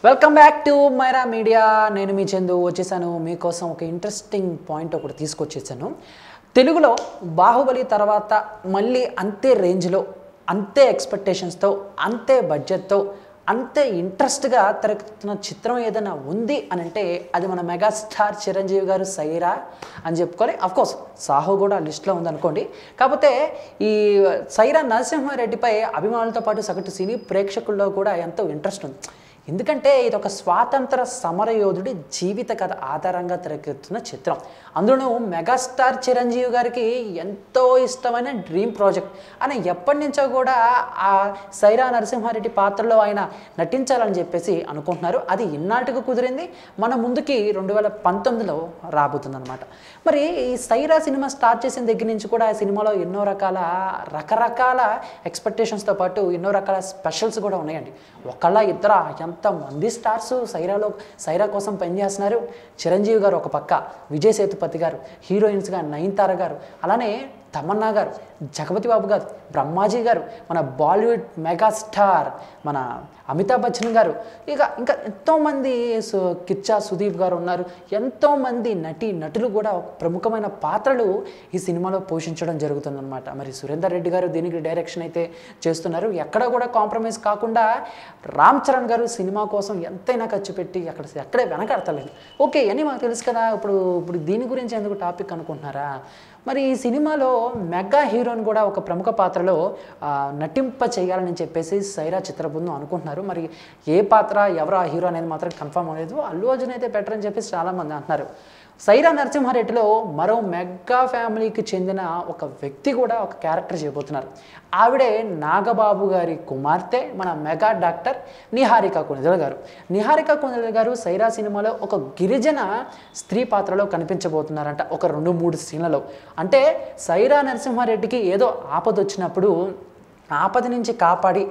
Welcome back to Myra Media. నేను మీ చందు వచ్చేసాను మీకోసం ఒక ఇంట్రెస్టింగ్ పాయింట్ ఒకటి తీసుకొచ్చేసాను. తెలుగులో బాహుబలి తర్వాత మళ్ళీ అంతే రేంజ్లో, అంతే ఎక్స్పెక్టేషన్స్తో, అంతే బడ్జెట్తో, అంతే ఇంట్రెస్ట్గా తెరకెక్కుతున్న చిత్రం ఏదైనా ఉంది అని అంటే అది మన మెగాస్టార్ చిరంజీవి గారు సైరా అని చెప్పుకోవాలి. అఫ్కోర్స్ సాహో కూడా లిస్ట్లో ఉందనుకోండి. కాకపోతే ఈ సైరా నరసింహారెడ్డిపై అభిమానులతో పాటు సగటు సినీ ప్రేక్షకుల్లో కూడా ఎంతో ఇంట్రెస్ట్ ఉంది. ఎందుకంటే ఇది ఒక స్వాతంత్ర సమరయోధుడి జీవిత కథ ఆధారంగా తెరకెక్కుతున్న చిత్రం. అందులోనూ మెగాస్టార్ చిరంజీవి గారికి ఎంతో ఇష్టమైన డ్రీమ్ ప్రాజెక్ట్. ఆయన ఎప్పటి నుంచో కూడా ఆ సైరా నరసింహారెడ్డి పాత్రలో ఆయన నటించాలని చెప్పేసి అనుకుంటున్నారు. అది ఇన్నాటికి కుదిరింది. మన ముందుకి 2019లో రాబోతుందన్నమాట. మరి ఈ సైరా సినిమా స్టార్ట్ చేసిన దగ్గర నుంచి కూడా ఆ సినిమాలో ఎన్నో రకరకాల ఎక్స్పెక్టేషన్స్తో పాటు ఎన్నో రకాల స్పెషల్స్ కూడా ఉన్నాయండి. ఒకళ్ళ ఇద్దర ఎంతమంది స్టార్స్ సైరా కోసం పనిచేస్తున్నారు. చిరంజీవి గారు ఒక పక్క, విజయ్ సేతుపతి గారు, హీరోయిన్స్గా నయనతార గారు, అలానే తమన్నా గారు, జగపతి బాబు గారు, బ్రహ్మాజీ గారు, మన బాలీవుడ్ మెగాస్టార్ మన అమితాబ్ బచ్చన్ గారు, ఇంకా ఎంతోమంది కిచ్చా సుదీప్ గారు ఉన్నారు. ఎంతోమంది నటులు కూడా ప్రముఖమైన పాత్రలు ఈ సినిమాలో పోషించడం జరుగుతుందన్నమాట. మరి సురేందర్ రెడ్డి గారు దీనికి డైరెక్షన్ అయితే చేస్తున్నారు. ఎక్కడ కూడా కాంప్రమైజ్ కాకుండా రామ్ చరణ్ గారు సినిమా కోసం ఎంతైనా ఖర్చు పెట్టి ఎక్కడే వెనకడతలేదు. ఓకే అని మాకు తెలుసు కదా. ఇప్పుడు దీని గురించి ఎందుకు టాపిక్ అనుకుంటున్నారా? మరి ఈ సినిమాలో మెగా హీరోని కూడా ఒక ప్రముఖ పాత్రలో నటింప చేయాలని చెప్పేసి సైరా చిత్ర బృందం అనుకుంటున్నారు. మరి ఏ పాత్ర, ఎవరు ఆ హీరో అనేది మాత్రం కన్ఫర్మ్ అవ్వలేదు. అల్లు అర్జున్ అయితే బెటర్ అని చెప్పేసి చాలామంది అంటున్నారు. సైరా నరసింహారెడ్డిలో మరో మెగా ఫ్యామిలీకి చెందిన ఒక వ్యక్తి కూడా ఒక క్యారెక్టర్ చేయబోతున్నారు. ఆవిడే నాగబాబు గారి కుమార్తె, మన మెగా డాక్టర్ నిహారిక కొణిదెల గారు. నిహారిక కొణిదెల గారు సైరా సినిమాలో ఒక గిరిజన స్త్రీ పాత్రలో కనిపించబోతున్నారంట ఒక 2-3 సీన్లలో. అంటే సైరా నరసింహారెడ్డికి ఏదో ఆపద వచ్చినప్పుడు ఆపద నుంచి కాపాడి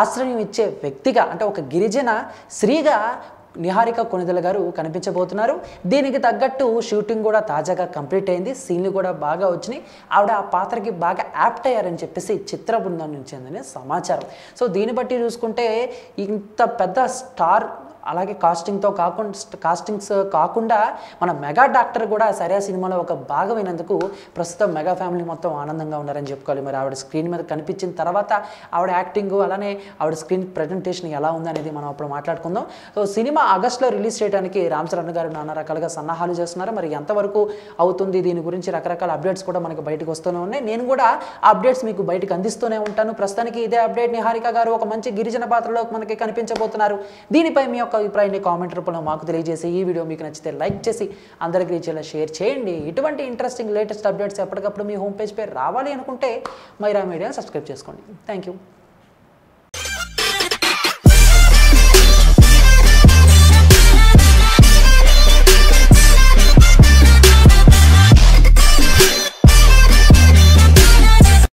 ఆశ్రయం ఇచ్చే వ్యక్తిగా, అంటే ఒక గిరిజన స్త్రీగా నిహారిక కొణిదెల గారు కనిపించబోతున్నారు. దీనికి తగ్గట్టు షూటింగ్ కూడా తాజాగా కంప్లీట్ అయింది. సీన్లు కూడా బాగా వచ్చినాయి. ఆవిడ ఆ పాత్రకి బాగా యాప్ట్ అయ్యారని చెప్పేసి చిత్ర బృందం నుంచి అందని సమాచారం. సో దీన్ని బట్టి చూసుకుంటే ఇంత పెద్ద స్టార్, అలాగే కాస్టింగ్స్ కాకుండా మన మెగా డాక్టర్ కూడా సైరా సినిమాలో ఒక భాగమైనందుకు ప్రస్తుతం మెగా ఫ్యామిలీ మొత్తం ఆనందంగా ఉన్నారని చెప్పుకోవాలి. మరి ఆవిడ స్క్రీన్ మీద కనిపించిన తర్వాత ఆవిడ యాక్టింగ్, అలానే ఆవిడ స్క్రీన్ ప్రజెంటేషన్ ఎలా ఉందనేది మనం అప్పుడు మాట్లాడుకుందాం. సో సినిమా ఆగస్టులో రిలీజ్ చేయడానికి రామ్ చరణ్ గారు నానా రకాలుగా సన్నాహాలు చేస్తున్నారు. మరి ఎంతవరకు అవుతుంది, దీని గురించి రకరకాల అప్డేట్స్ కూడా మనకు బయటకు వస్తూనే ఉన్నాయి. నేను కూడా ఆ అప్డేట్స్ మీకు బయటకు అందిస్తూనే ఉంటాను. ప్రస్తుతానికి ఇదే అప్డేట్, నిహారిక గారు ఒక మంచి గిరిజన పాత్రలో మనకి కనిపించబోతున్నారు. దీనిపై మీ యొక్క అభిప్రాయాన్ని కామెంట్ రూపంలో మాకు తెలియజేసి, ఈ వీడియో మీకు నచ్చితే లైక్ చేసి అందరికీ రీచేలా షేర్ చేయండి. ఇటువంటి ఇంట్రెస్టింగ్ లేటెస్ట్ అప్డేట్స్ ఎప్పటికప్పుడు మీ హోమ్ పేజ్ పై రావాలి అనుకుంటే మైరా మీడియా సబ్స్క్రైబ్ చేసుకోండి. Thank you.